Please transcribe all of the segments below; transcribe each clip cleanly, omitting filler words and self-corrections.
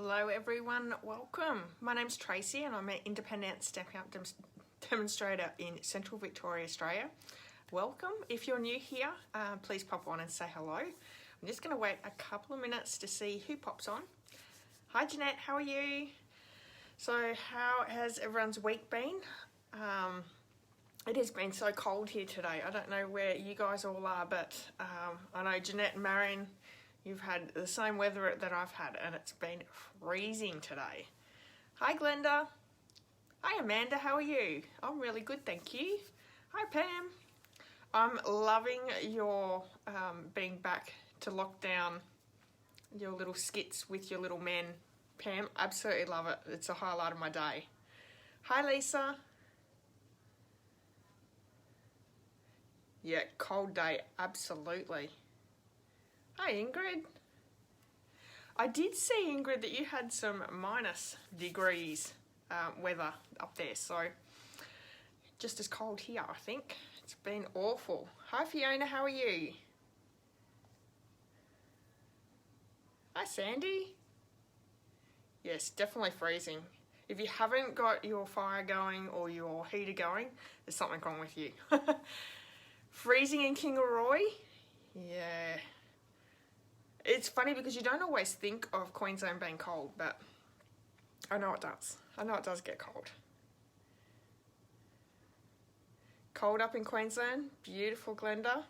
Hello everyone, welcome. My name's Tracy and I'm an Independent Stampin' Up Demonstrator in Central Victoria, Australia. Welcome. If you're new here, please pop on and say hello. I'm just going to wait a couple of minutes to see who pops on. Hi Jeanette, how are you? So how has everyone's week been? It has been so cold here today. I don't know where you guys all are, but I know Jeanette and Marion, you've had the same weather that I've had and it's been freezing today. Hi Glenda. Hi Amanda, how are you? I'm really good, thank you. Hi Pam. I'm loving your being back to lock down your little skits with your little men. Pam, absolutely love it. It's a highlight of my day. Hi Lisa. Yeah, cold day, absolutely. Hi Ingrid. I did see, Ingrid, that you had some minus degrees weather up there, so just as cold here, I think. It's been awful. Hi Fiona, how are you? Hi Sandy. Yes, definitely freezing. If you haven't got your fire going or your heater going, there's something wrong with you. Freezing in Kingaroy? Yeah. It's funny because you don't always think of Queensland being cold, but I know it does. I know it does get cold. Cold up in Queensland. Beautiful, Glenda.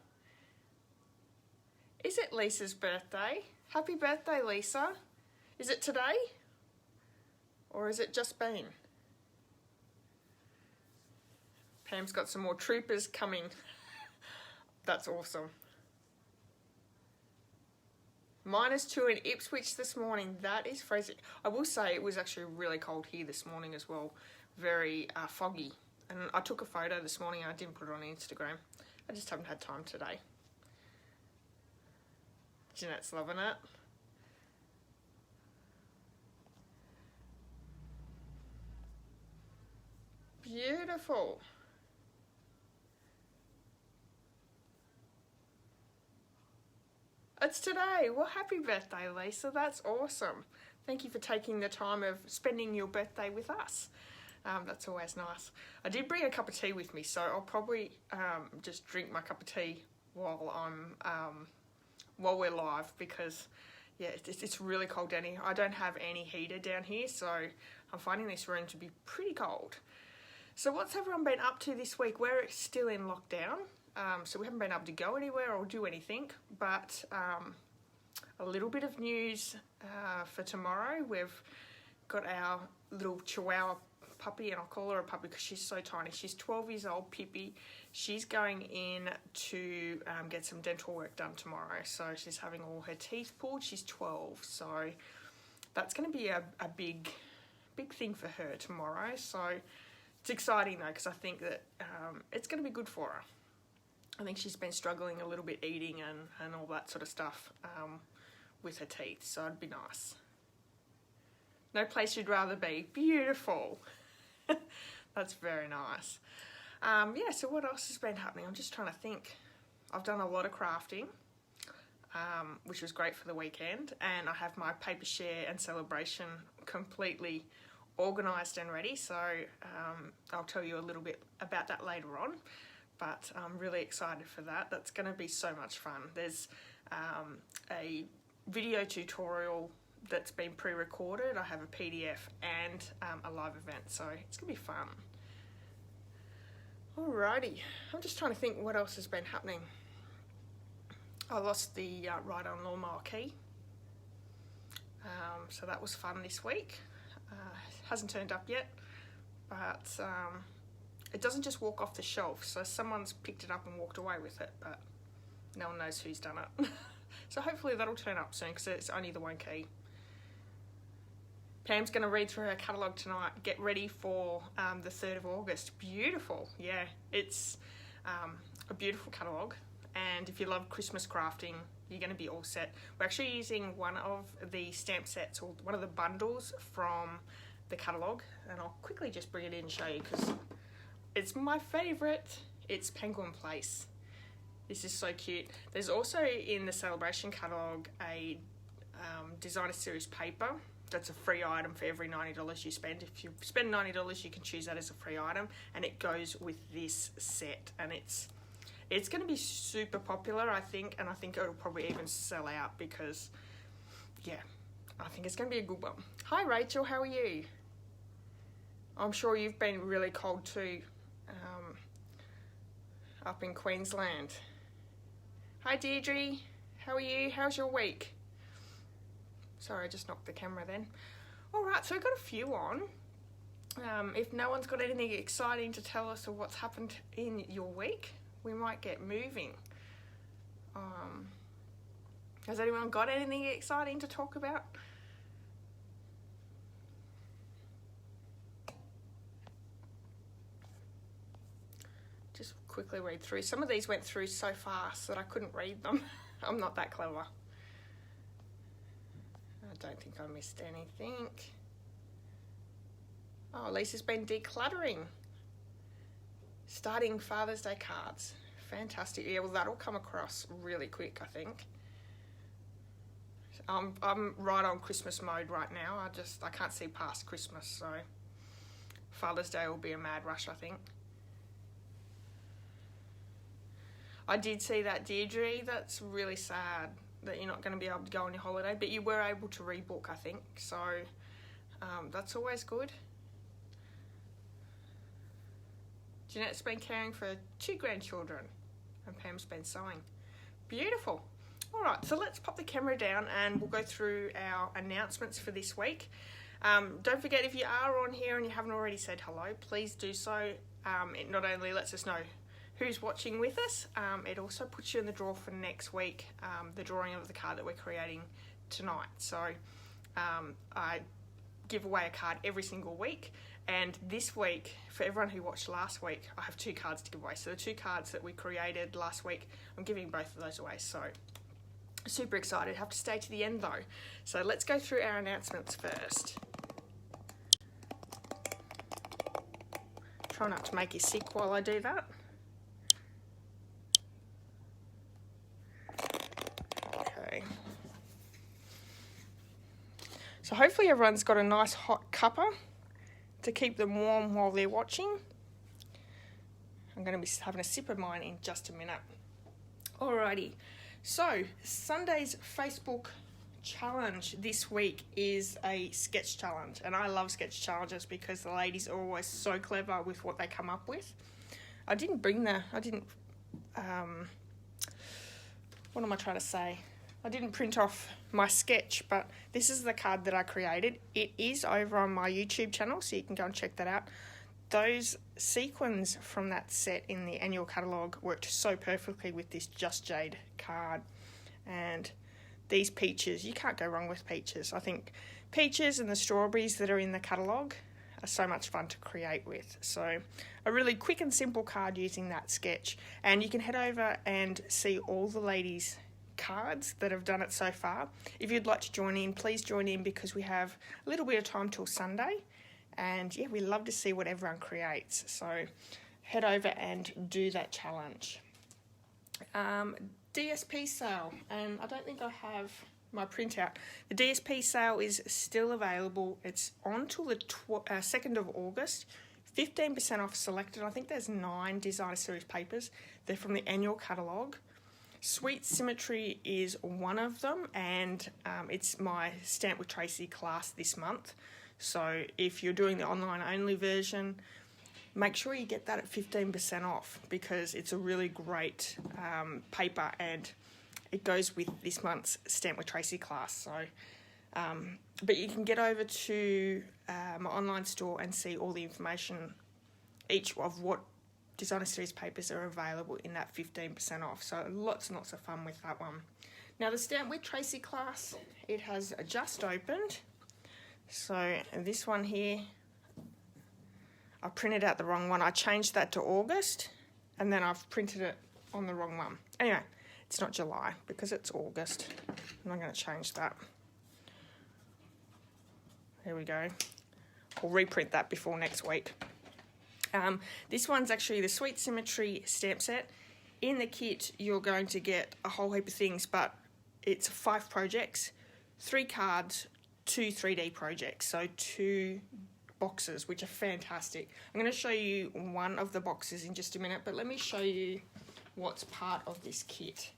Is it Lisa's birthday? Happy birthday, Lisa. Is it today? Or is it just been? Pam's got some more troopers coming. That's awesome. -2 in Ipswich this morning. That is freezing. I will say it was actually really cold here this morning as well. Very foggy. And I took a photo this morning and I didn't put it on Instagram. I just haven't had time today. Jeanette's loving it. Beautiful. It's today. Well, happy birthday, Lisa. That's awesome. Thank you for taking the time of spending your birthday with us. That's always nice. I did bring a cup of tea with me, so I'll probably just drink my cup of tea while while we're live, because yeah, it's really cold down here. I don't have any heater down here, so I'm finding this room to be pretty cold. So what's everyone been up to this week? We're still in lockdown. So we haven't been able to go anywhere or do anything, but a little bit of news for tomorrow. We've got our little Chihuahua puppy, and I'll call her a puppy because she's so tiny. She's 12 years old, Pippi. She's going in to get some dental work done tomorrow. So she's having all her teeth pulled. She's 12, so that's going to be a big thing for her tomorrow. So it's exciting though, because I think that it's going to be good for her. I think she's been struggling a little bit eating and all that sort of stuff with her teeth, so it'd be nice. No place you'd rather be. Beautiful. That's very nice. Yeah, so what else has been happening? I'm just trying to think. I've done a lot of crafting, which was great for the weekend, and I have my paper share and celebration completely organised and ready, so I'll tell you a little bit about that later on. But I'm really excited for that. That's going to be so much fun. There's a video tutorial that's been pre-recorded. I have a PDF and a live event, so it's going to be fun. Alrighty, I'm just trying to think what else has been happening. I lost the ride-on lawnmower key, so that was fun this week. Hasn't turned up yet, but it doesn't just walk off the shelf, so someone's picked it up and walked away with it, but no one knows who's done it. So hopefully that'll turn up soon, because it's only the one key. Pam's going to read through her catalogue tonight. Get ready for the 3rd of August. Beautiful. Yeah, it's a beautiful catalogue, and if you love Christmas crafting, you're going to be all set. We're actually using one of the stamp sets, or one of the bundles from the catalogue, and I'll quickly just bring it in and show you because it's my favourite. It's Penguin Place. This is so cute. There's also in the celebration catalogue a designer series paper that's a free item for every $90 you spend. If you spend $90, you can choose that as a free item, and it goes with this set, and it's going to be super popular, I think, and I think it'll probably even sell out because, yeah, I think it's going to be a good one. Hi Rachel, how are you? I'm sure you've been really cold too, up in Queensland. Hi Deirdre, how are you? How's your week? Sorry, I just knocked the camera then. Alright, so I've got a few on. If no one's got anything exciting to tell us of what's happened in your week, we might get moving. Has anyone got anything exciting to talk about? Just quickly read through. Some of these went through so fast that I couldn't read them. I'm not that clever. I don't think I missed anything. Oh, Lisa's been decluttering. Starting Father's Day cards. Fantastic. Yeah, well, that'll come across really quick, I think. I'm right on Christmas mode right now. I can't see past Christmas, so Father's Day will be a mad rush, I think. I did see that, Deirdre. That's really sad that you're not going to be able to go on your holiday, but you were able to rebook, I think, so that's always good. Jeanette's been caring for 2 grandchildren and Pam's been sewing. Beautiful. All right, so let's pop the camera down and we'll go through our announcements for this week. Don't forget, if you are on here and you haven't already said hello, please do so. It not only lets us know who's watching with us, it also puts you in the draw for next week, the drawing of the card that we're creating tonight. So I give away a card every single week, and this week, for everyone who watched last week, I have 2 cards to give away. So the 2 cards that we created last week, I'm giving both of those away. So super excited. Have to stay to the end though. So let's go through our announcements first. Try not to make you sick while I do that. Okay. So hopefully everyone's got a nice hot cuppa to keep them warm while they're watching. I'm going to be having a sip of mine in just a minute. Alrighty, so Sunday's Facebook challenge this week is a sketch challenge, and I love sketch challenges because the ladies are always so clever with what they come up with. What am I trying to say? I didn't print off my sketch, but this is the card that I created. It is over on my YouTube channel, so you can go and check that out. Those sequins from that set in the annual catalogue worked so perfectly with this Just Jade card. And these peaches, you can't go wrong with peaches. I think peaches and the strawberries that are in the catalogue are so much fun to create with. So a really quick and simple card using that sketch. And you can head over and see all the ladies' cards that have done it so far. If you'd like to join in, please join in because we have a little bit of time till Sunday. And yeah, we love to see what everyone creates. So head over and do that challenge. DSP sale, and I don't think I have my printout. The DSP sale is still available. It's on till the 2nd of August. 15% off selected. I think there's 9 designer series papers. They're from the annual catalogue. Sweet Symmetry is one of them, and it's my Stamp with Tracy class this month. So if you're doing the online only version, make sure you get that at 15% off because it's a really great paper and it goes with this month's Stamp with Tracy class. So, but you can get over to my online store and see all the information, each of what designer series papers are available in that 15% off. So lots and lots of fun with that one. Now the Stamp with Tracy class, it has just opened. So this one here, I printed out the wrong one. I changed that to August and then I've printed it on the wrong one. Anyway, it's not July because it's August. And I'm going to change that. There we go. I'll reprint that before next week. This one's actually the Sweet Symmetry stamp set. In the kit, you're going to get a whole heap of things, but it's 5 projects, 3 cards, 2 3D projects, so 2 boxes, which are fantastic. I'm going to show you one of the boxes in just a minute, but let me show you what's part of this kit.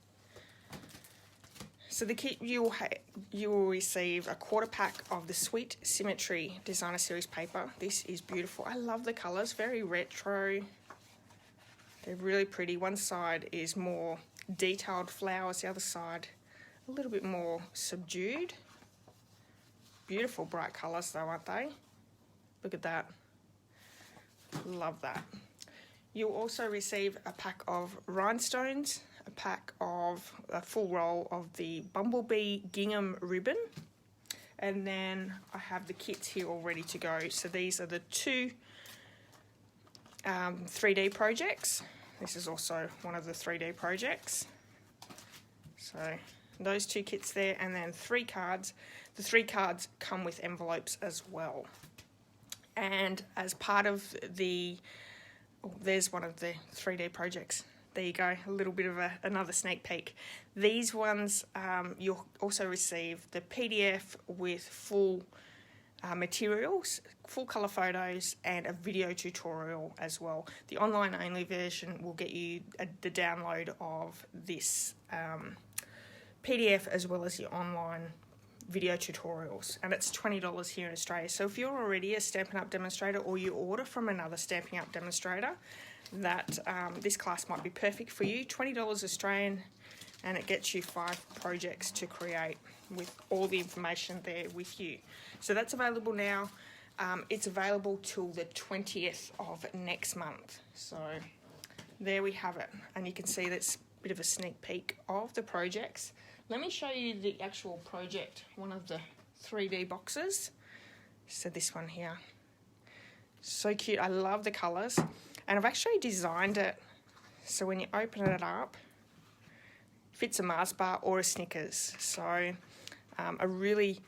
So the kit, you will receive a 1/4 pack of the Sweet Symmetry Designer Series paper. This is beautiful. I love the colours, very retro. They're really pretty. One side is more detailed flowers, the other side a little bit more subdued. Beautiful bright colours though, aren't they? Look at that. Love that. You'll also receive a pack of rhinestones, a pack of a full roll of the Bumblebee gingham ribbon, and then I have the kits here all ready to go. So these are the 2 3D projects. This is also one of the 3D projects. So those 2 kits there, and then 3 cards. The 3 cards come with envelopes as well. And as part of the, oh, there's one of the 3D projects. There you go, a little bit of another sneak peek. These ones, you'll also receive the PDF with full materials, full colour photos, and a video tutorial as well. The online only version will get you the download of this PDF as well as the online video tutorials, and it's $20 here in Australia. So if you're already a Stampin' Up demonstrator or you order from another Stampin' Up demonstrator, that this class might be perfect for you. $20 Australian, and it gets you 5 projects to create with all the information there with you. So that's available now. It's available till the 20th of next month. So there we have it, and you can see that's a bit of a sneak peek of the projects. Let me show you the actual project, one of the 3D boxes. So this one here. So cute, I love the colours. And I've actually designed it so when you open it up, it fits a Mars bar or a Snickers. So a really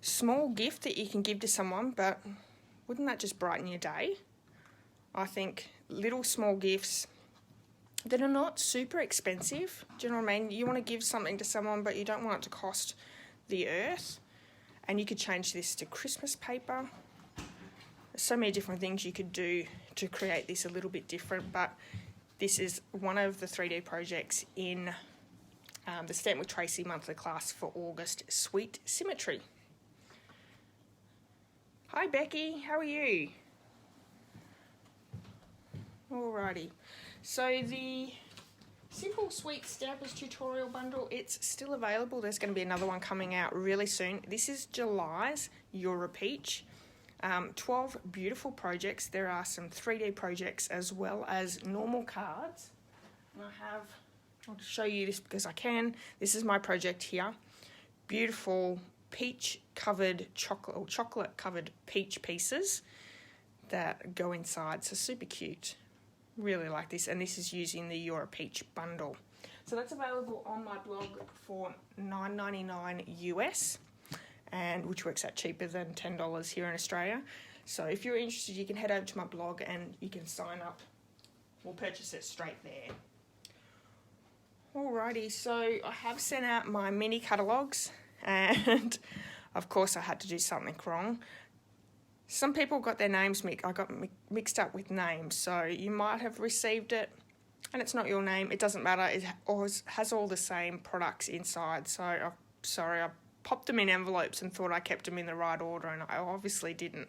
small gift that you can give to someone, but wouldn't that just brighten your day? I think little small gifts that are not super expensive. Do you know what I mean? You want to give something to someone, but you don't want it to cost the earth. And you could change this to Christmas paper. There's so many different things you could do to create this a little bit different, but this is one of the 3D projects in the Stamp with Tracy monthly class for August, Sweet Symmetry. Hi Becky, how are you? Alrighty. So the Simple Sweet Stampers tutorial bundle, it's still available. There's going to be another one coming out really soon. This is July's 𝐷𝐻𝐻. 12 beautiful projects. There are some 3D projects as well as normal cards. And I'll show you this because I can. This is my project here. Beautiful peach covered chocolate, or chocolate covered peach pieces that go inside. So super cute. Really like this, and this is using the 𝐷𝐻𝐻 bundle. So that's available on my blog for $9.99 US, and which works out cheaper than $10 here in Australia. So if you're interested, you can head over to my blog and you can sign up. We'll purchase it straight there. Alrighty, so I have sent out my mini catalogues, and of course I had to do something wrong. Some people got their names mixed up with names, so you might have received it and it's not your name. It doesn't matter. It has all the same products inside. So I popped them in envelopes and thought I kept them in the right order, and I obviously didn't.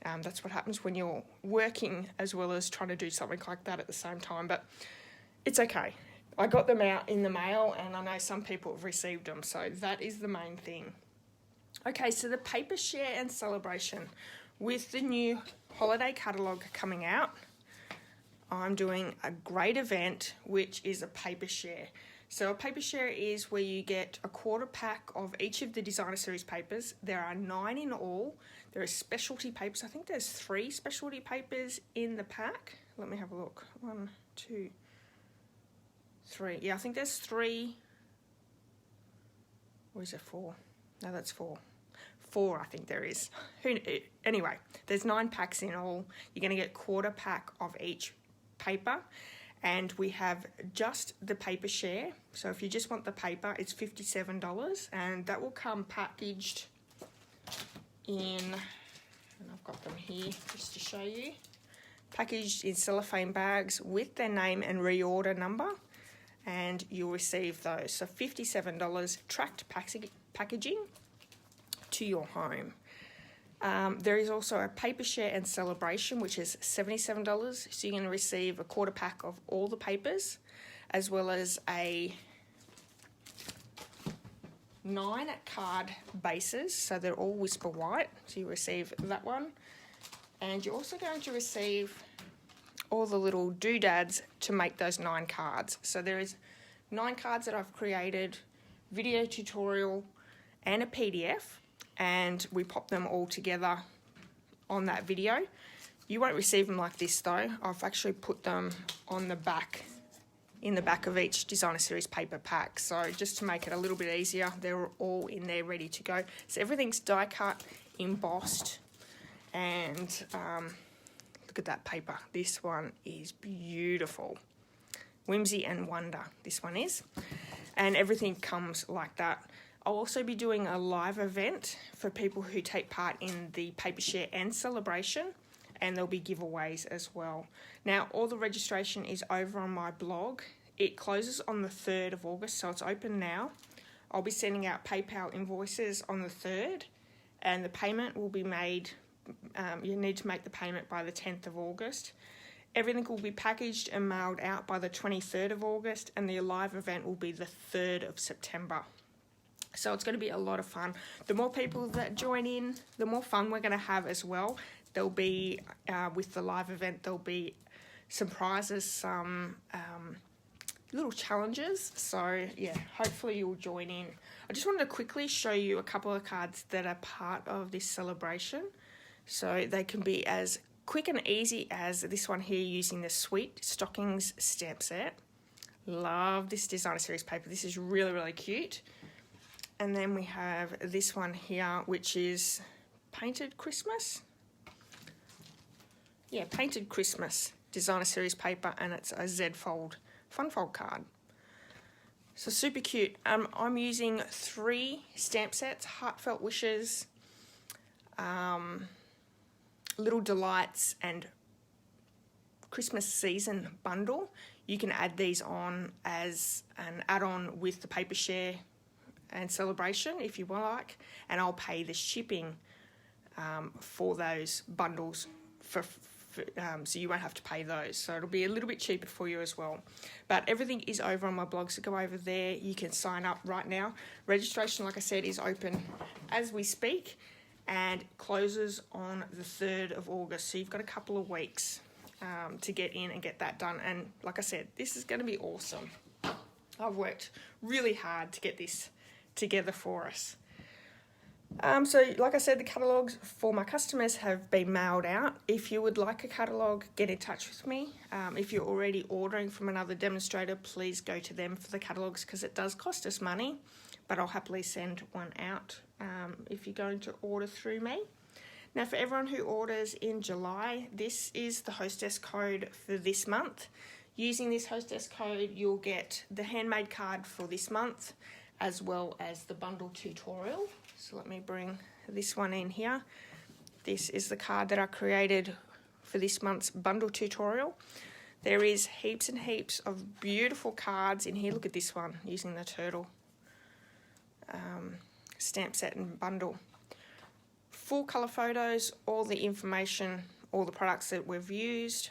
That's what happens when you're working as well as trying to do something like that at the same time, but it's okay. I got them out in the mail, and I know some people have received them, so that is the main thing. Okay, so the paper share and celebration. With the new holiday catalogue coming out, I'm doing a great event, which is a paper share. So a paper share is where you get a 1/4 pack of each of the designer series papers. There are 9 in all. There are specialty papers. I think there's 3 specialty papers in the pack. Let me have a look. 1, 2, 3. Yeah, I think there's 3. Or is it 4? No, that's 4. 4, I think there is. Anyway, there's 9 packs in all. You're going to get 1/4 pack of each paper, and we have just the paper share. So if you just want the paper, it's $57, and that will come packaged in, and I've got them here just to show you, packaged in cellophane bags with their name and reorder number, and you'll receive those. So $57 tracked packaging to your home. There is also a paper share and celebration, which is $77. So you're going to receive a quarter pack of all the papers, as well as a 9 card bases. So they're all Whisper White. So you receive that one. And you're also going to receive all the little doodads to make those 9 cards. So there is 9 cards that I've created, video tutorial, and a PDF. And we pop them all together on that video. You won't receive them like this though. I've actually put them on the back, in the back of each designer series paper pack. So just to make it a little bit easier, they're all in there ready to go. So everything's die cut, embossed, and look at that paper. This one is beautiful. Whimsy and Wonder, this one is. And everything comes like that. I'll also be doing a live event for people who take part in the paper share and celebration, and there'll be giveaways as well. Now, all the registration is over on my blog. It closes on the 3rd of August, so it's open now. I'll be sending out PayPal invoices on the 3rd, and the payment will be made, you need to make the payment by the 10th of August. Everything will be packaged and mailed out by the 23rd of August, and the live event will be the 3rd of September. So it's going to be a lot of fun. The more people that join in, the more fun we're going to have as well. There'll be, with the live event, there'll be some prizes, some little challenges. So yeah, hopefully you'll join in. I just wanted to quickly show you a couple of cards that are part of this celebration. So they can be as quick and easy as this one here using the Sweet Stockings stamp set. Love this designer series paper. This is really, really cute. And then we have this one here, which is Painted Christmas. Yeah, Painted Christmas designer series paper, and it's a Z-fold fun fold card. So super cute. I'm using 3 stamp sets: Heartfelt Wishes, Little Delights, and Christmas Season Bundle. You can add these on as an add-on with the paper share and celebration if you like, and I'll pay the shipping for those bundles so you won't have to pay those, so it'll be a little bit cheaper for you as well. But everything is over on my blog, so go over there. You can sign up right now. Registration, like I said, is open as we speak and closes on the 3rd of August, so you've got a couple of weeks to get in and get that done. And like I said, this is going to be awesome. I've worked really hard to get this together for us. So like I said, the catalogues for my customers have been mailed out. If you would like a catalogue, get in touch with me. If you're already ordering from another demonstrator, please go to them for the catalogues, because it does cost us money, but I'll happily send one out if you're going to order through me. Now, for everyone who orders in July, this is the hostess code for this month. Using this hostess code, you'll get the handmade card for this month, as well as the bundle tutorial. So let me bring this one in here. This is the card that I created for this month's bundle tutorial. There is heaps and heaps of beautiful cards in here. Look at this one, using the turtle stamp set and bundle. Full colour photos, all the information, all the products that we've used.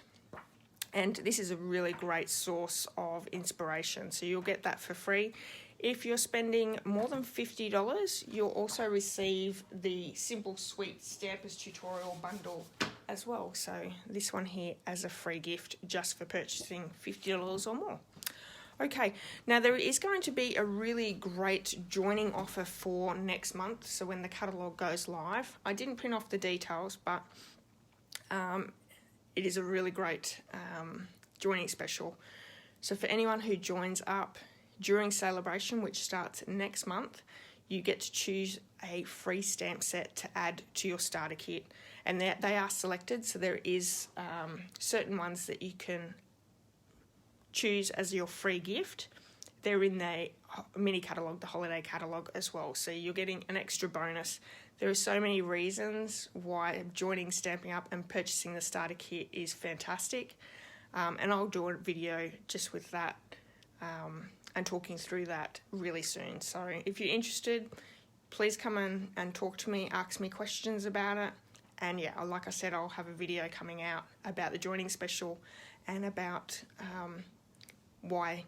And this is a really great source of inspiration, so you'll get that for free. If you're spending more than $50, you'll also receive the Simple Sweet Stampers tutorial bundle as well. So this one here as a free gift just for purchasing $50 or more. Okay, now there is going to be a really great joining offer for next month. So when the catalogue goes live, I didn't print off the details, but it is a really great joining special. So for anyone who joins up during celebration, which starts next month, you get to choose a free stamp set to add to your starter kit, and they are selected, so there is certain ones that you can choose as your free gift. They're in the mini catalogue, the holiday catalogue as well, so you're getting an extra bonus There are so many reasons why joining Stampin' Up and purchasing the starter kit is fantastic, and I'll do a video just with that and talking through that really soon. So if you're interested, please come in and talk to me, ask me questions about it. And yeah, like I said, I'll have a video coming out about the joining special and about why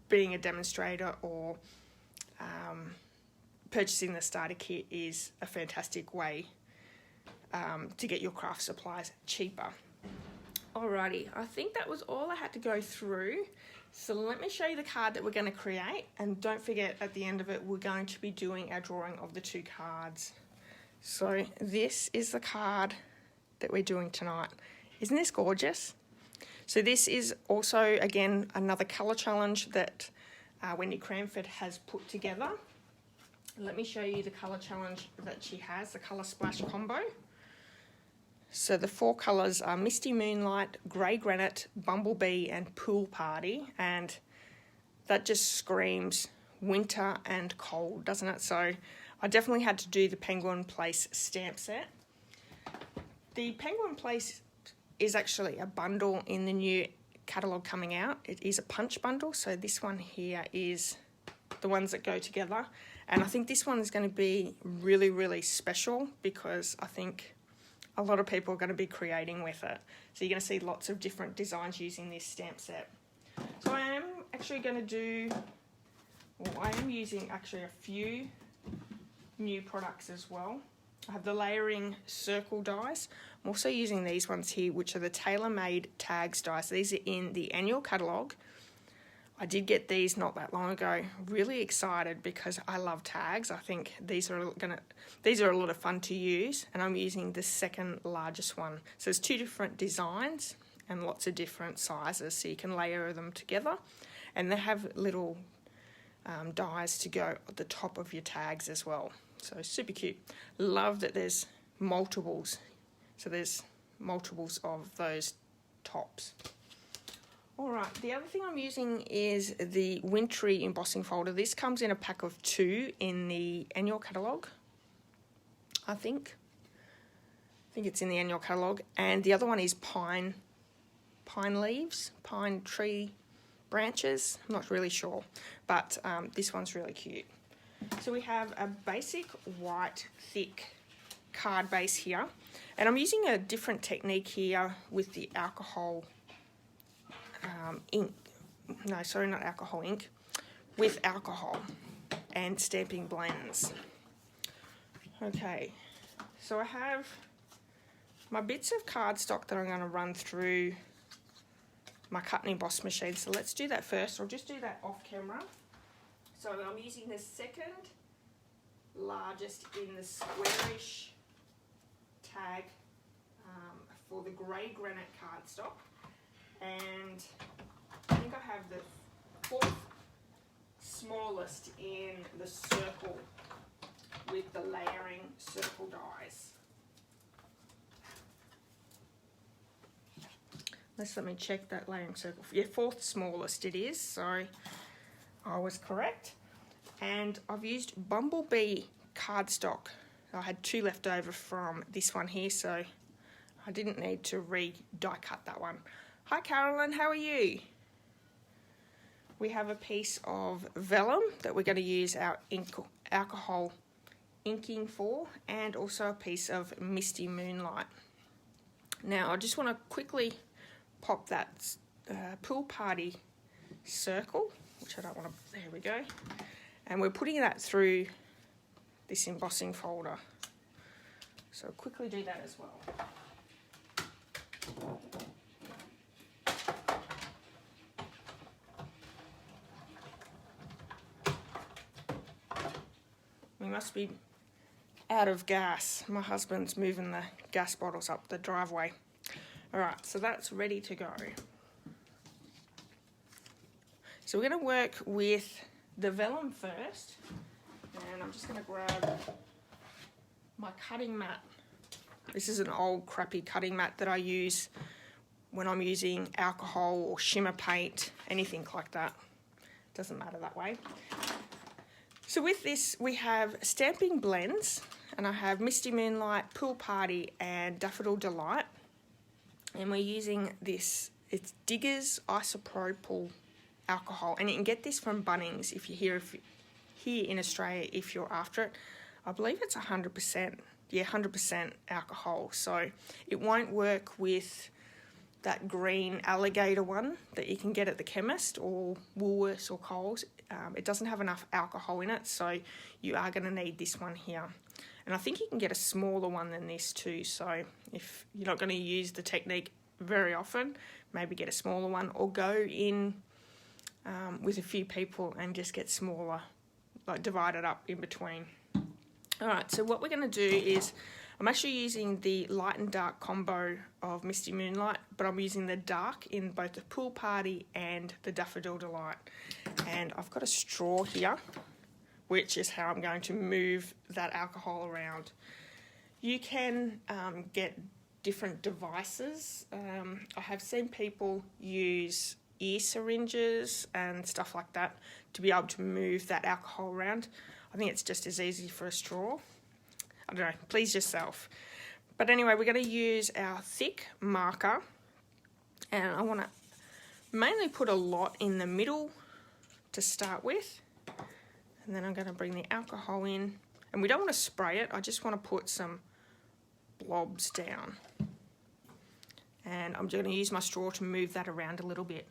being a demonstrator or purchasing the starter kit is a fantastic way to get your craft supplies cheaper. Alrighty, I think that was all I had to go through. So let me show you the card that we're going to create, and don't forget at the end of it we're going to be doing our drawing of the 2 cards. So this is the card that we're doing tonight. Isn't this gorgeous? So this is also, again, another colour challenge that Wendy Cranford has put together. Let me show you the colour challenge that she has, the colour splash combo. So the 4 colours are Misty Moonlight, Grey Granite, Bumblebee and Pool Party, and that just screams winter and cold, doesn't it? So I definitely had to do the Penguin Place stamp set. The Penguin Place is actually a bundle in the new catalogue coming out. It is a punch bundle, so this one here is the ones that go together, and I think this one is going to be really, really special because I think a lot of people are going to be creating with it. So you're going to see lots of different designs using this stamp set. So I am actually going to do, well, I am using actually a few new products as well. I have the layering circle dies. I'm also using these ones here, which are the tailor-made tags dies. So these are in the annual catalogue. I did get these not that long ago. Really excited because I love tags. I think these are a lot of fun to use, and I'm using the 2nd largest one. So there's 2 different designs and lots of different sizes, so you can layer them together, and they have little dies to go at the top of your tags as well. So super cute. Love that there's multiples. So there's multiples of those tops. Alright, the other thing I'm using is the wintry embossing folder. This comes in a pack of 2 in the annual catalogue, I think. I think it's in the annual catalogue. And the other one is pine leaves, pine tree branches. I'm not really sure, but this one's really cute. So we have a basic white thick card base here, and I'm using a different technique here with the alcohol ink. No, sorry, not alcohol ink. With alcohol and stamping blends. Okay, so I have my bits of cardstock that I'm going to run through my cut and emboss machine. So let's do that first. I'll just do that off camera. So I'm using the 2nd largest in the squarish tag for the Grey Granite cardstock, and I think I have the 4th smallest in the circle with the layering circle dies. Let me check that layering circle. Yeah, 4th smallest it is, so I was correct. And I've used Bumblebee cardstock. I had 2 left over from this one here, so I didn't need to die cut that one. Hi Carolyn, how are you? We have a piece of vellum that we're going to use our alcohol inking for, and also a piece of Misty Moonlight. Now I just want to quickly pop that pool party circle, which I don't want to, there we go. And we're putting that through this embossing folder. So I'll quickly do that as well. We must be out of gas. My husband's moving the gas bottles up the driveway. Alright, so that's ready to go. So we're going to work with the vellum first, and I'm just going to grab my cutting mat. This is an old crappy cutting mat that I use when I'm using alcohol or shimmer paint, anything like that. Doesn't matter that way. So with this we have stamping blends. and I have Misty Moonlight, Pool Party and Daffodil Delight, and we're using this, it's Diggers Isopropyl Alcohol, and you can get this from Bunnings if you're here in Australia if you're after it. I believe it's 100%, yeah, 100% alcohol, so it won't work with that green alligator one that you can get at the chemist or Woolworths or Coles. It doesn't have enough alcohol in it, so you are going to need this one here. And I think you can get a smaller one than this too, so if you're not going to use the technique very often, maybe get a smaller one, or go in with a few people and just get smaller, like divide it up in between. Alright, so what we're going to do is, I'm actually using the light and dark combo of Misty Moonlight, but I'm using the dark in both the Pool Party and the Daffodil Delight. And I've got a straw here, which is how I'm going to move that alcohol around. You can get different devices. I have seen people use ear syringes and stuff like that to be able to move that alcohol around. I think it's just as easy for a straw. I don't know, please yourself. But anyway, we're going to use our thick marker, and I want to mainly put a lot in the middle to start with, and then I'm going to bring the alcohol in, and we don't want to spray it, I just want to put some blobs down, and I'm going to use my straw to move that around a little bit.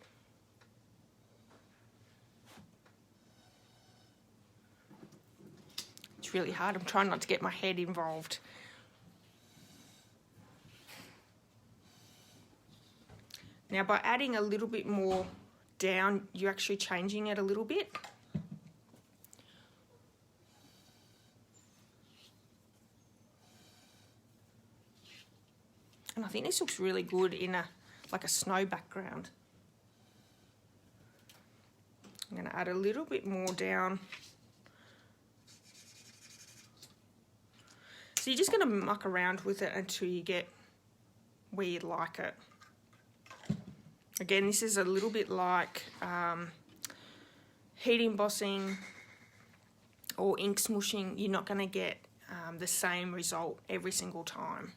It's really hard. I'm trying not to get my head involved. Now, by adding a little bit more down, you're actually changing it a little bit. And I think this looks really good in like a snow background. I'm going to add a little bit more down. So you're just going to muck around with it until you get where you'd like it. Again, this is a little bit like heat embossing or ink smooshing. You're not going to get the same result every single time.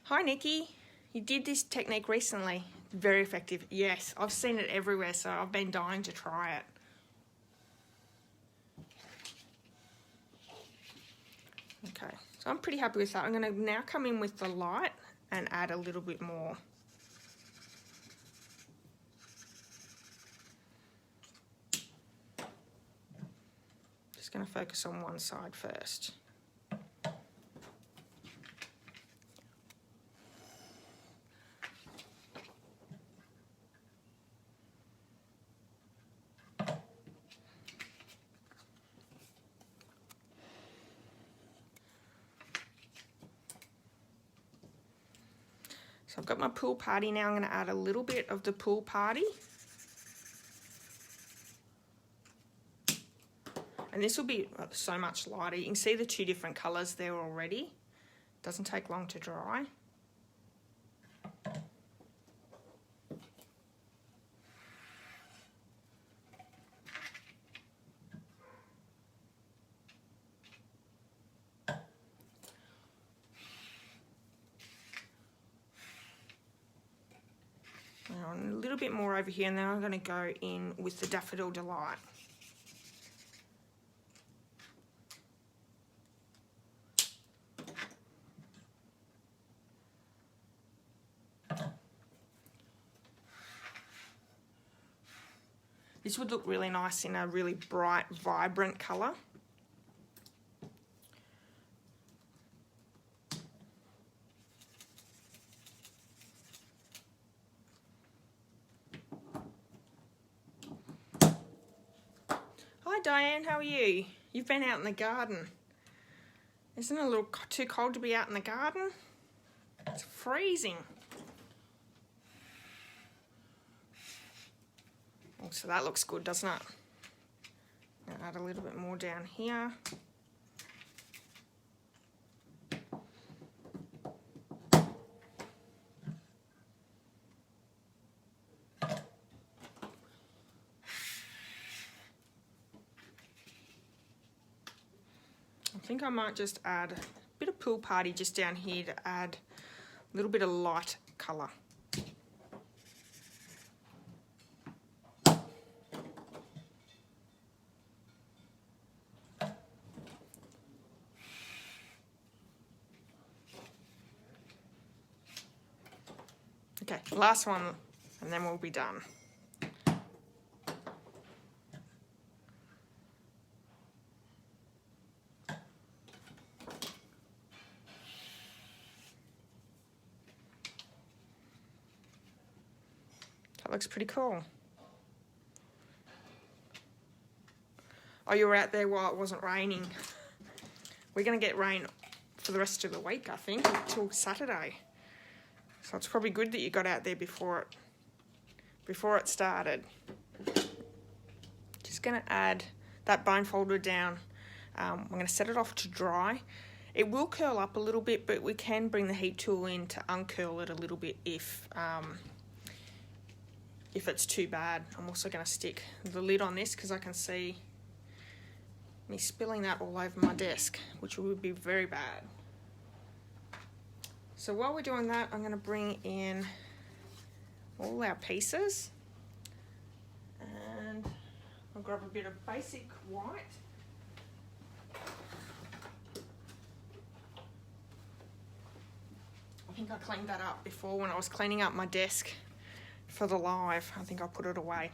Hi Nikki, you did this technique recently. Very effective. Yes, I've seen it everywhere, so I've been dying to try it. Okay, so I'm pretty happy with that. I'm going to now come in with the light and add a little bit more. Just going to focus on one side first. So I've got my Pool Party now. I'm going to add a little bit of the Pool Party. And this will be so much lighter. You can see the two different colours there already. Doesn't take long to dry. A little bit more over here, and then I'm going to go in with the Daffodil Delight. This would look really nice in a really bright, vibrant colour. Hi Diane, how are you? You've been out in the garden. Isn't it a little too cold to be out in the garden? It's freezing. Oh, so that looks good, doesn't it? I'll add a little bit more down here. think I might just add a bit of Pool Party just down here to add a little bit of light colour. Okay, last one, and then we'll be done. That looks pretty cool. Oh, you were out there while it wasn't raining. We're going to get rain for the rest of the week, I think, until Saturday. So it's probably good that you got out there before it started. Just going to add that bone folder down. I'm going to set it off to dry. It will curl up a little bit, but we can bring the heat tool in to uncurl it a little bit if it's too bad. I'm also going to stick the lid on this because I can see me spilling that all over my desk, which would be very bad. So while we're doing that, I'm going to bring in all our pieces, and I'll grab a bit of basic white. I think I cleaned that up before when I was cleaning up my desk for the live. I think I put it away.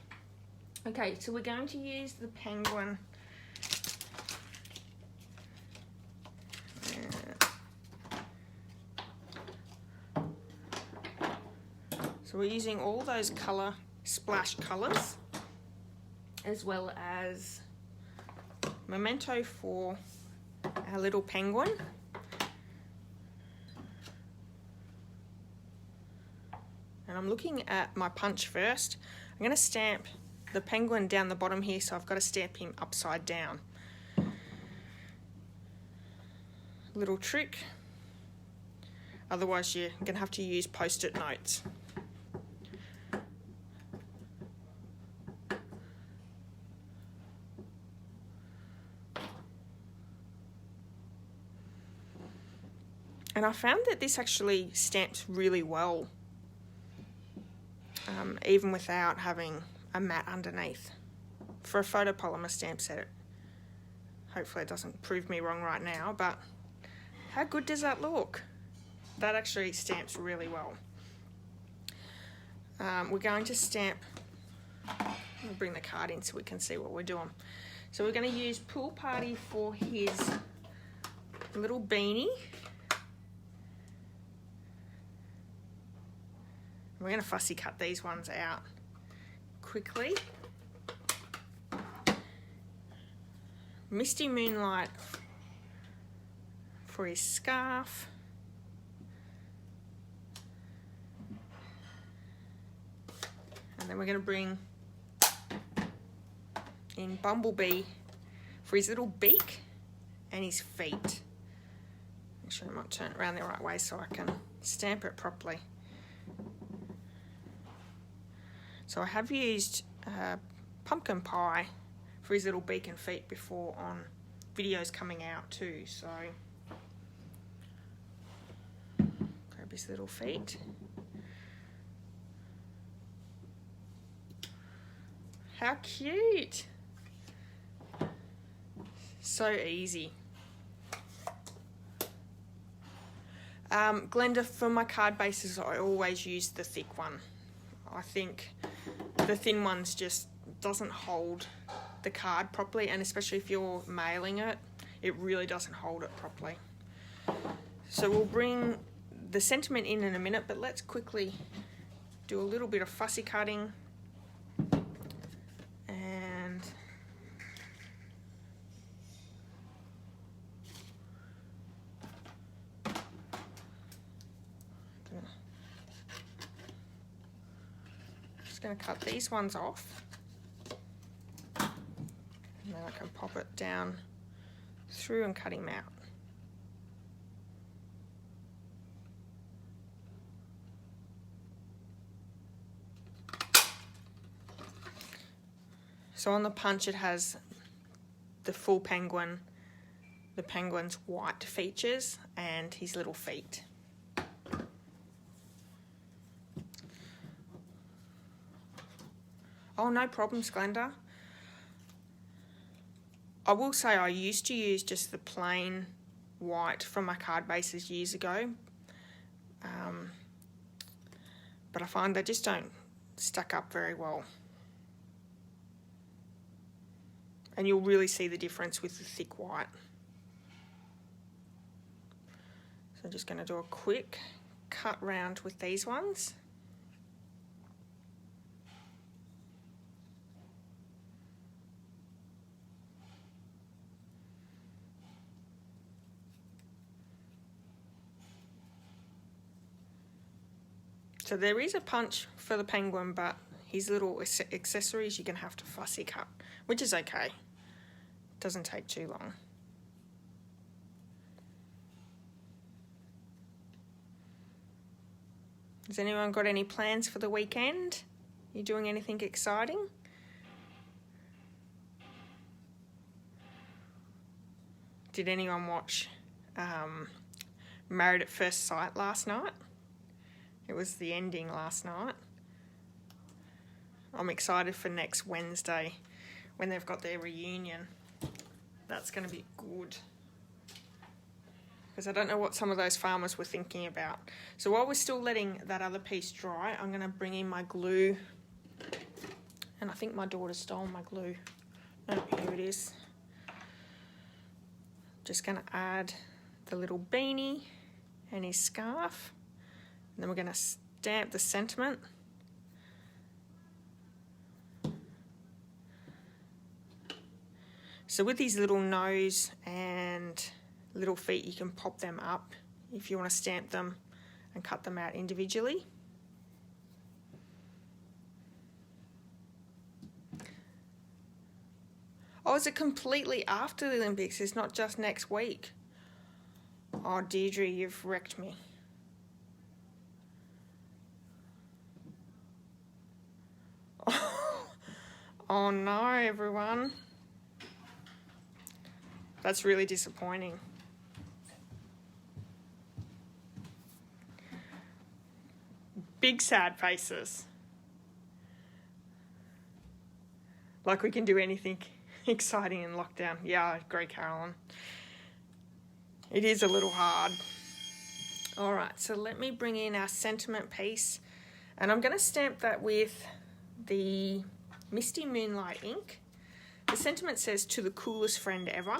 Okay, so we're going to use the penguin. So we're using all those splash colours, as well as Memento for our little penguin. And I'm looking at my punch first. I'm going to stamp the penguin down the bottom here, so I've got to stamp him upside down. Little trick, otherwise you're going to have to use post-it notes. And I found that this actually stamps really well, even without having a mat underneath. For a photopolymer stamp set, hopefully it doesn't prove me wrong right now, but how good does that look? That actually stamps really well. We're going to stamp, we'll bring the card in so we can see what we're doing. So we're going to use Pool Party for his little beanie. We're going to fussy cut these ones out quickly. Misty Moonlight for his scarf. And then we're going to bring in Bumblebee for his little beak and his feet. Make sure I might turn it around the right way so I can stamp it properly. So I have used pumpkin pie for his little beak and feet before on videos coming out too, so grab his little feet. How cute! So easy. Glenda, for my card bases, I always use the thick one. I think the thin ones just doesn't hold the card properly, and especially if you're mailing it, it really doesn't hold it properly. So we'll bring the sentiment in a minute, but let's quickly do a little bit of fussy cutting. And just going to cut these ones off, and then I can pop it down through and cut him out. So on the punch it has the full penguin the penguin's white features and his little feet. Oh, no problems, Glenda. I will say I used to use just the plain white from my card bases years ago. But I find they just don't stack up very well. And you'll really see the difference with the thick white. So I'm just going to do a quick cut round with these ones. So there is a punch for the penguin, but his little accessories you're going to have to fussy cut, which is okay. Doesn't take too long. Has anyone got any plans for the weekend? You doing anything exciting? Did anyone watch Married at First Sight last night? It was the ending last night. I'm excited for next Wednesday when they've got their reunion. That's going to be good. Because I don't know what some of those farmers were thinking about. So while we're still letting that other piece dry, I'm going to bring in my glue. And I think my daughter stole my glue. No, here it is. Just going to add the little beanie and his scarf. And then we're going to stamp the sentiment. So with these little nose and little feet, you can pop them up if you want to stamp them and cut them out individually. Oh, is it completely after the Olympics? It's not just next week. Oh, Deirdre, you've wrecked me. Oh no, everyone. That's really disappointing. Big sad faces. Like we can do anything exciting in lockdown. Yeah, I agree, Carolyn. It is a little hard. All right, so let me bring in our sentiment piece. And I'm going to stamp that with the Misty Moonlight ink. The sentiment says, "To the coolest friend ever,"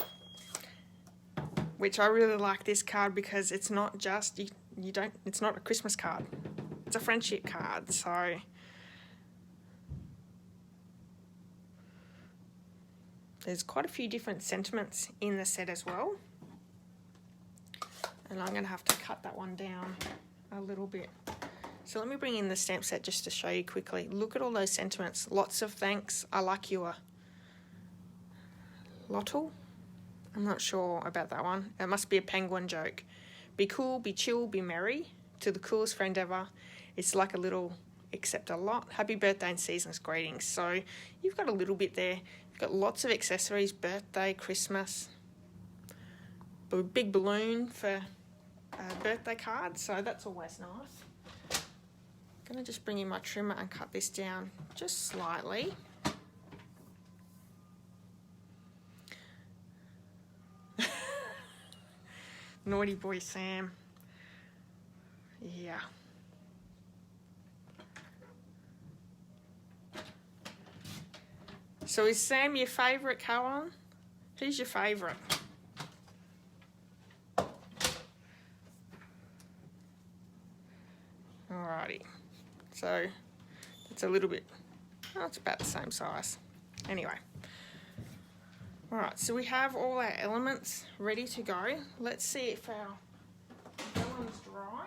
which I really like this card because it's not just, it's not a Christmas card. It's a friendship card, so there's quite a few different sentiments in the set as well. And I'm going to have to cut that one down a little bit. So let me bring in the stamp set just to show you quickly. Look at all those sentiments. Lots of thanks. I like you. Lottle? I'm not sure about that one. It must be a penguin joke. Be cool, be chill, be merry. To the coolest friend ever. It's like a little accept a lot. Happy birthday and season's greetings. So you've got a little bit there. You've got lots of accessories. Birthday, Christmas. A big balloon for a birthday card. So that's always nice. I'm going to just bring in my trimmer and cut this down just slightly. Naughty boy Sam. Yeah. So is Sam your favourite, Carolyn? Who's your favourite? Alrighty. So it's a little bit, oh, it's about the same size. Anyway. Alright, so we have all our elements ready to go. Let's see if our vellum's dry.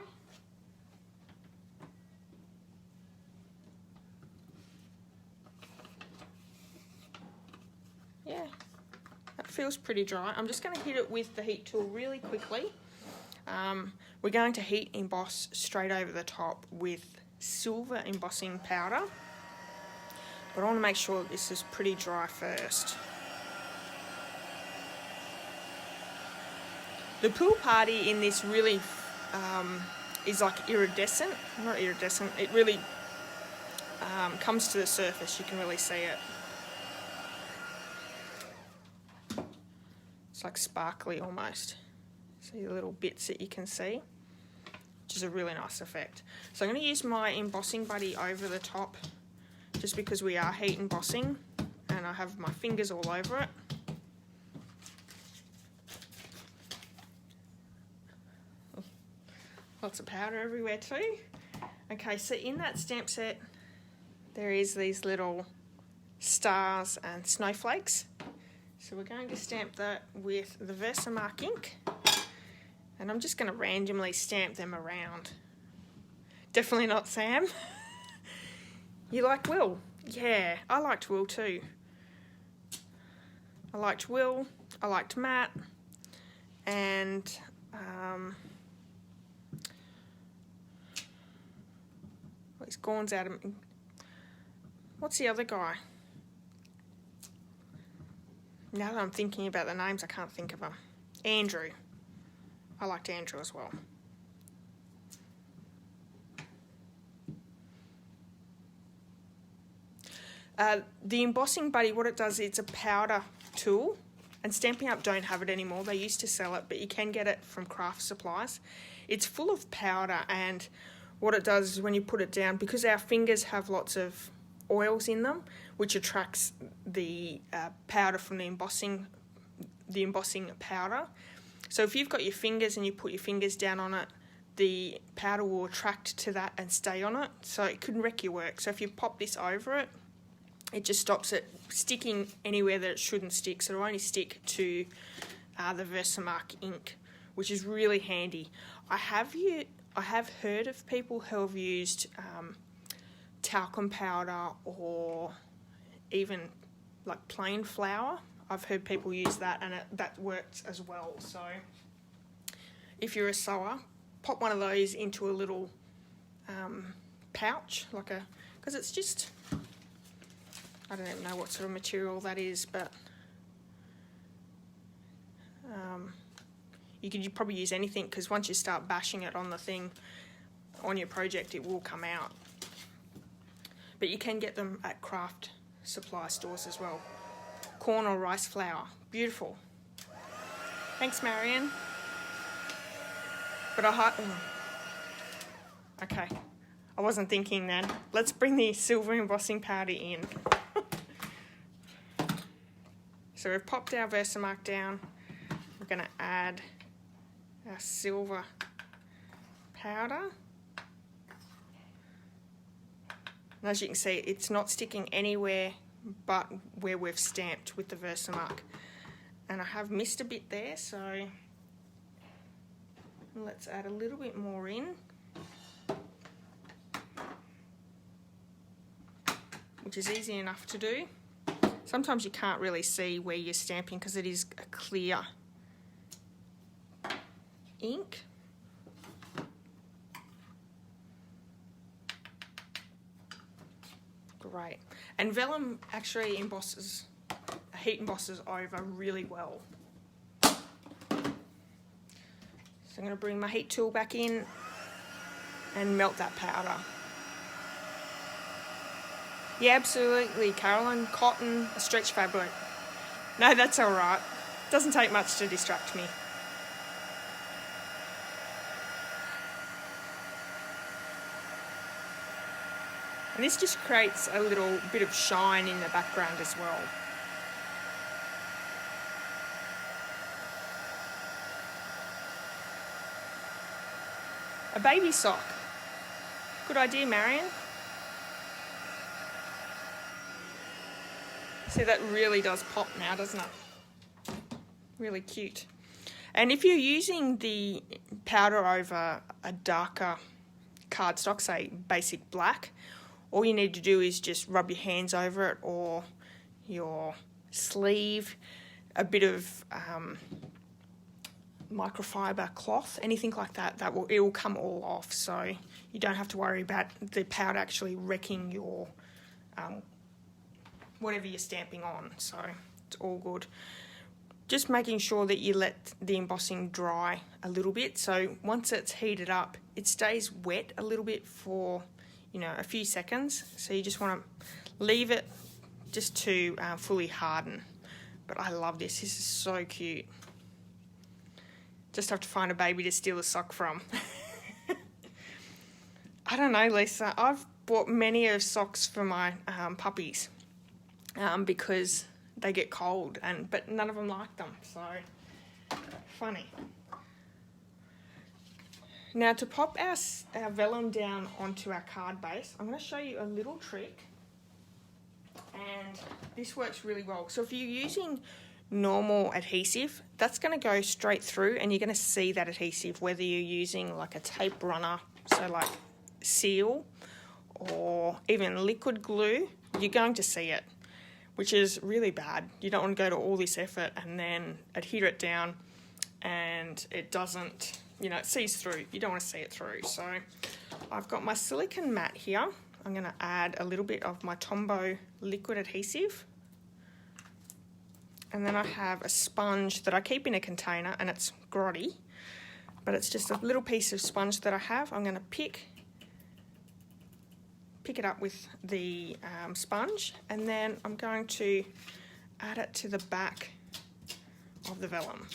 Yeah, that feels pretty dry. I'm just going to hit it with the heat tool really quickly. We're going to heat emboss straight over the top with silver embossing powder. But I want to make sure that this is pretty dry first. The pool party in this really is like iridescent, not iridescent, it really comes to the surface, you can really see it. It's like sparkly almost. See the little bits that you can see, which is a really nice effect. So I'm going to use my embossing buddy over the top, just because we are heat embossing, and I have my fingers all over it. Lots of powder everywhere too. Okay, so in that stamp set, there is these little stars and snowflakes. So we're going to stamp that with the 𝒉𝒐𝒔𝒕 ink, and I'm just going to randomly stamp them around. Definitely not Sam. You like Will? Yeah, I liked Will too. I liked Will, I liked Matt, and he's gone out of me. What's the other guy? Now that I'm thinking about the names, I can't think of them. Andrew. I liked Andrew as well. The embossing buddy, what it does, it's a powder tool, and Stampin' Up don't have it anymore. They used to sell it, but you can get it from craft supplies. It's full of powder, and what it does is when you put it down, because our fingers have lots of oils in them, which attracts the powder from the embossing powder. So if you've got your fingers and you put your fingers down on it, the powder will attract to that and stay on it, so it can wreck your work. So if you pop this over it, it just stops it sticking anywhere that it shouldn't stick, so it'll only stick to the 𝒉𝒐𝒔𝒕 ink, which is really handy. I have heard of people who have used talcum powder or even like plain flour. I've heard people use that, and that works as well. So if you're a sewer, pop one of those into a little pouch, because it's just, I don't even know what sort of material that is, but you could probably use anything, because once you start bashing it on the thing, on your project, it will come out. But you can get them at craft supply stores as well. Corn or rice flour. Beautiful. Thanks, Marion. But okay. I wasn't thinking then. Let's bring the silver embossing powder in. So we've popped our 𝒉𝒐𝒔𝒕 down. We're going to add our silver powder. And as you can see, it's not sticking anywhere but where we've stamped with the 𝒉𝒐𝒔𝒕. And I have missed a bit there, so let's add a little bit more in, which is easy enough to do. Sometimes you can't really see where you're stamping because it is a clear ink. Great. And Vellum actually heat embosses over really well. So I'm going to bring my heat tool back in and melt that powder. Yeah, absolutely, Carolyn. Cotton, a stretch fabric. No, that's all right. Doesn't take much to distract me. And this just creates a little bit of shine in the background as well. A baby sock. Good idea, Marion. See, that really does pop now, doesn't it? Really cute. And if you're using the powder over a darker cardstock, say basic black, all you need to do is just rub your hands over it or your sleeve, a bit of microfiber cloth, anything like that, it will come all off, so you don't have to worry about the powder actually wrecking your whatever you're stamping on, so it's all good. just making sure that you let the embossing dry a little bit. So once it's heated up, it stays wet a little bit for, you know, a few seconds. So you just want to leave it just to fully harden. But I love this. This is so cute. Just have to find a baby to steal a sock from. I don't know, Lisa. I've bought many of socks for my puppies because they get cold, but none of them like them. So funny. Now to pop our vellum down onto our card base, I'm going to show you a little trick. And this works really well. So if you're using normal adhesive, that's going to go straight through and you're going to see that adhesive, whether you're using like a tape runner, so like seal, or even liquid glue, you're going to see it, which is really bad. You don't want to go to all this effort and then adhere it down and it doesn't, you know, it sees through. You don't want to see it through. So I've got my silicone mat here. I'm going to add a little bit of my Tombow liquid adhesive. And then I have a sponge that I keep in a container, and it's grotty, but it's just a little piece of sponge that I have. I'm going to pick it up with the sponge, and then I'm going to add it to the back of the vellum.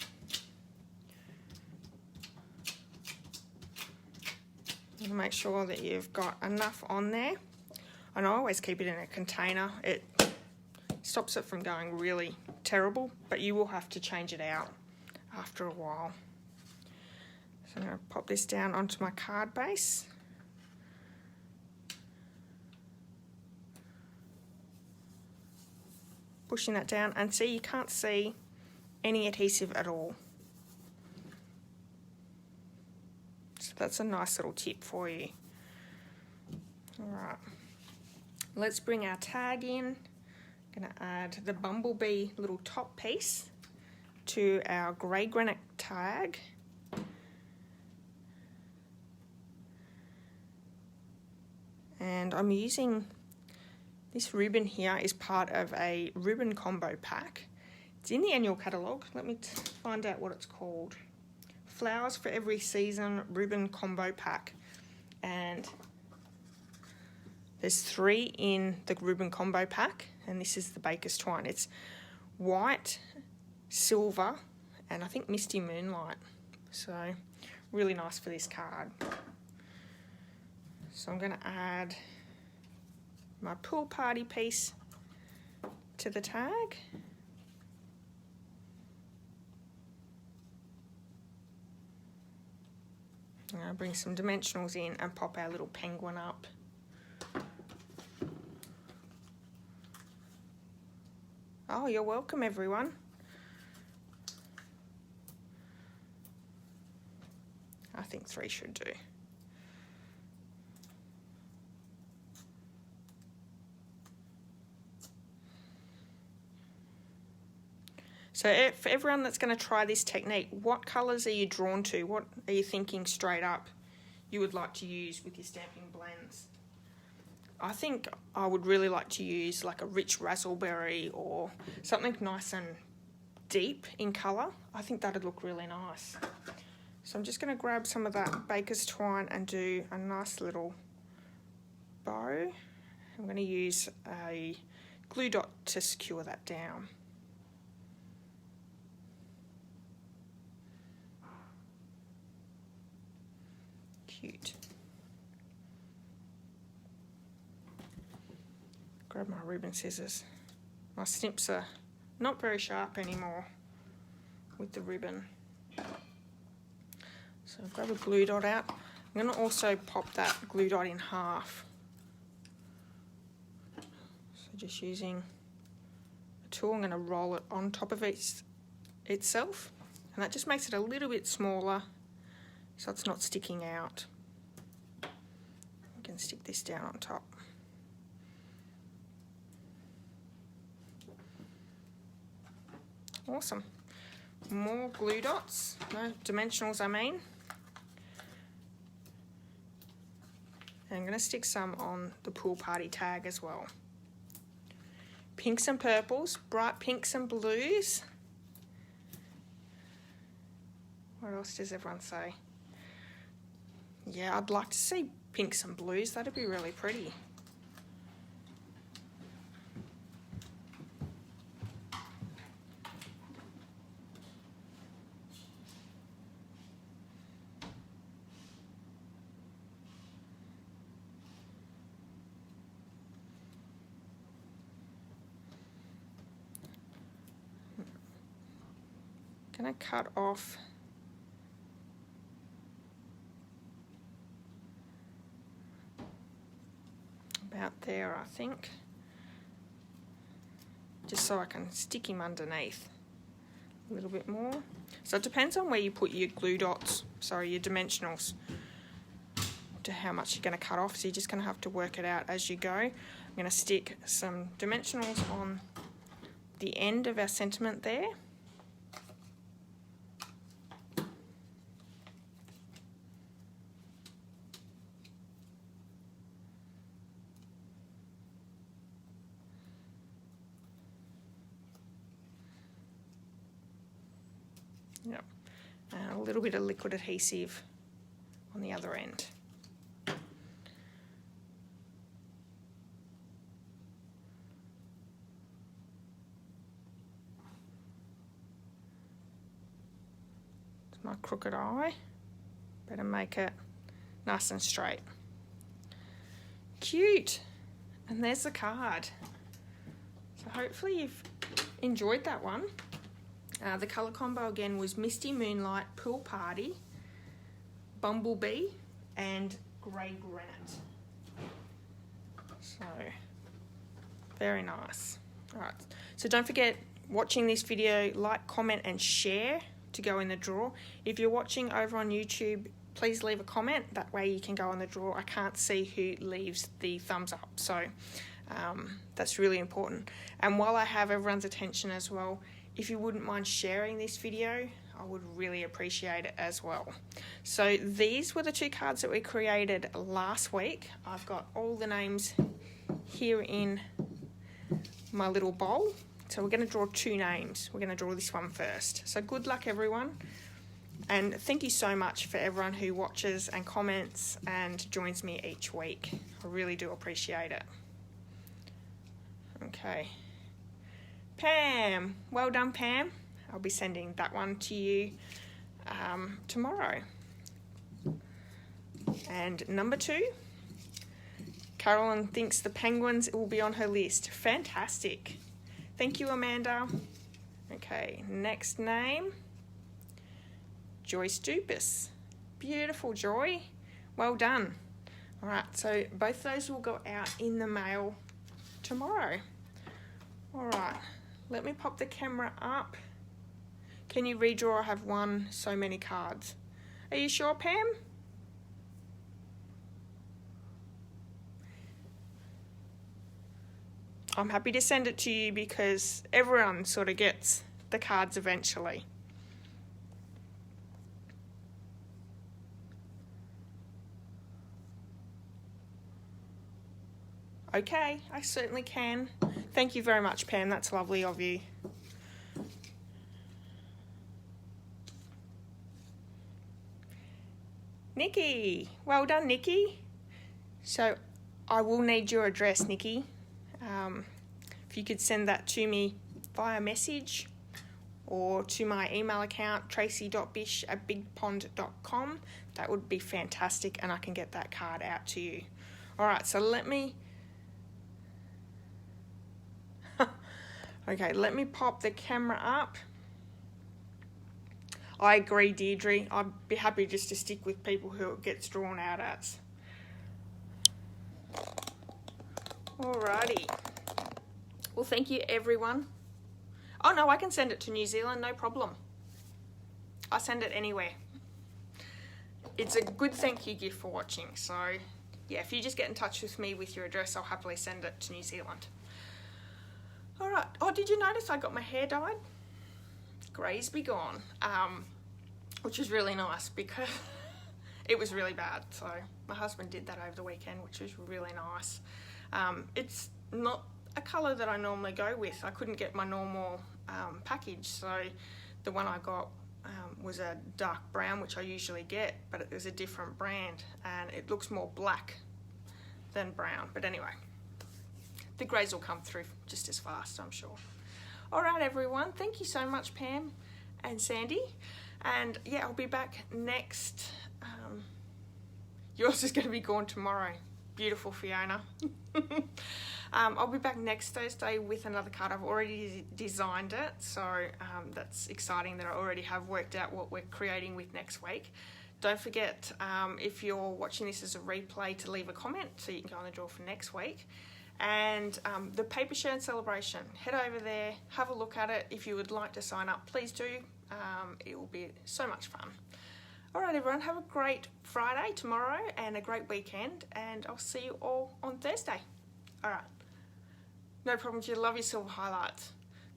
Make sure that you've got enough on there, and I always keep it in a container. It stops it from going really terrible, but you will have to change it out after a while. So I'm going to pop this down onto my card base. Pushing that down, and see, you can't see any adhesive at all. So that's a nice little tip for you. Alright, let's bring our tag in. I'm going to add the Bumblebee little top piece to our grey granite tag. And I'm using this ribbon here is part of a ribbon combo pack. It's in the annual catalogue. Let me find out what it's called. Flowers for Every Season ribbon combo pack, and there's 3 in the ribbon combo pack, and this is the Baker's Twine. It's white, silver, and I think Misty Moonlight, so really nice for this card. So I'm going to add my pool party piece to the tag. I'm going to bring some dimensionals in and pop our little penguin up. Oh, you're welcome, everyone. I think 3 should do. So for everyone that's going to try this technique, what colours are you drawn to? What are you thinking straight up you would like to use with your stamping blends? I think I would really like to use like a rich raspberry or something nice and deep in colour. I think that would look really nice. So I'm just going to grab some of that Baker's Twine and do a nice little bow. I'm going to use a glue dot to secure that down. Cute. Grab my ribbon scissors. My snips are not very sharp anymore with the ribbon. So grab a glue dot out. I'm going to also pop that glue dot in half. So just using a tool, I'm going to roll it on top of itself, and that just makes it a little bit smaller so it's not sticking out. You can stick this down on top. Awesome. More glue dots, no dimensionals I mean. And I'm going to stick some on the pool party tag as well. Pinks and purples, bright pinks and blues. What else does everyone say? Yeah, I'd like to see pinks and blues. That'd be really pretty. Gonna cut off about there, I think, just so I can stick him underneath a little bit more. So it depends on where you put your glue dots, sorry, your dimensionals, to how much you're going to cut off. So you're just going to have to work it out as you go. I'm going to stick some dimensionals on the end of our sentiment there. Yep, and a little bit of liquid adhesive on the other end. It's my crooked eye. Better make it nice and straight. Cute! And there's the card. So hopefully you've enjoyed that one. The colour combo again was Misty Moonlight, Pool Party, Bumblebee, and Grey Granite. So, very nice. Alright, so don't forget, watching this video, like, comment and share to go in the draw. If you're watching over on YouTube, please leave a comment. That way you can go in the draw. I can't see who leaves the thumbs up, so that's really important. And while I have everyone's attention as well, if you wouldn't mind sharing this video, I would really appreciate it as well. So these were the two cards that we created last week. I've got all the names here in my little bowl. So we're going to draw two names. We're going to draw this one first. So good luck, everyone. And thank you so much for everyone who watches and comments and joins me each week. I really do appreciate it. Okay. Pam, well done, Pam. I'll be sending that one to you tomorrow. And number 2, Carolyn thinks the penguins will be on her list. Fantastic. Thank you, Amanda. Okay, next name, Joyce Dupas. Beautiful, Joy. Well done. All right, so both those will go out in the mail tomorrow. All right. Let me pop the camera up. Can you redraw? I have won so many cards. Are you sure, Pam? I'm happy to send it to you because everyone sort of gets the cards eventually. Okay, I certainly can. Thank you very much, Pam. That's lovely of you. Nikki. Well done, Nikki. So I will need your address, Nikki. If you could send that to me via message or to my email account, tracy.bish@bigpond.com, that would be fantastic, and I can get that card out to you. All right, so let me... Okay, let me pop the camera up. I agree, Deirdre. I'd be happy just to stick with people who it gets drawn out as. Alrighty. Well, thank you, everyone. Oh, no, I can send it to New Zealand, no problem. I send it anywhere. It's a good thank you gift for watching. So, yeah, if you just get in touch with me with your address, I'll happily send it to New Zealand. All right. Oh, did you notice I got my hair dyed? Grey's be gone, which is really nice because it was really bad. So my husband did that over the weekend, which was really nice. It's not a colour that I normally go with. I couldn't get my normal package, so the one I got was a dark brown, which I usually get, but it was a different brand and it looks more black than brown. But anyway, the greys will come through just as fast, I'm sure. All right, everyone, thank you so much, Pam and Sandy. And yeah, I'll be back next. Yours is going to be gone tomorrow. Beautiful, Fiona. I'll be back next Thursday with another card. I've already designed it, so that's exciting that I already have worked out what we're creating with next week. Don't forget, if you're watching this as a replay, to leave a comment so you can go on the draw for next week. And the paper share and celebration, head over there, have a look at it. If you would like to sign up, please do. It will be so much fun. All right, everyone, have a great Friday tomorrow and a great weekend, and I'll see you all on Thursday. All right. No problem, you love your silver highlights.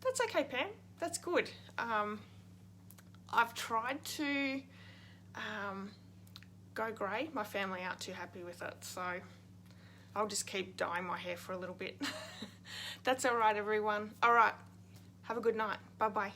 That's okay, Pam. That's good. I've tried to go grey. My family aren't too happy with it, so I'll just keep dyeing my hair for a little bit. That's all right, everyone. All right. Have a good night. Bye-bye.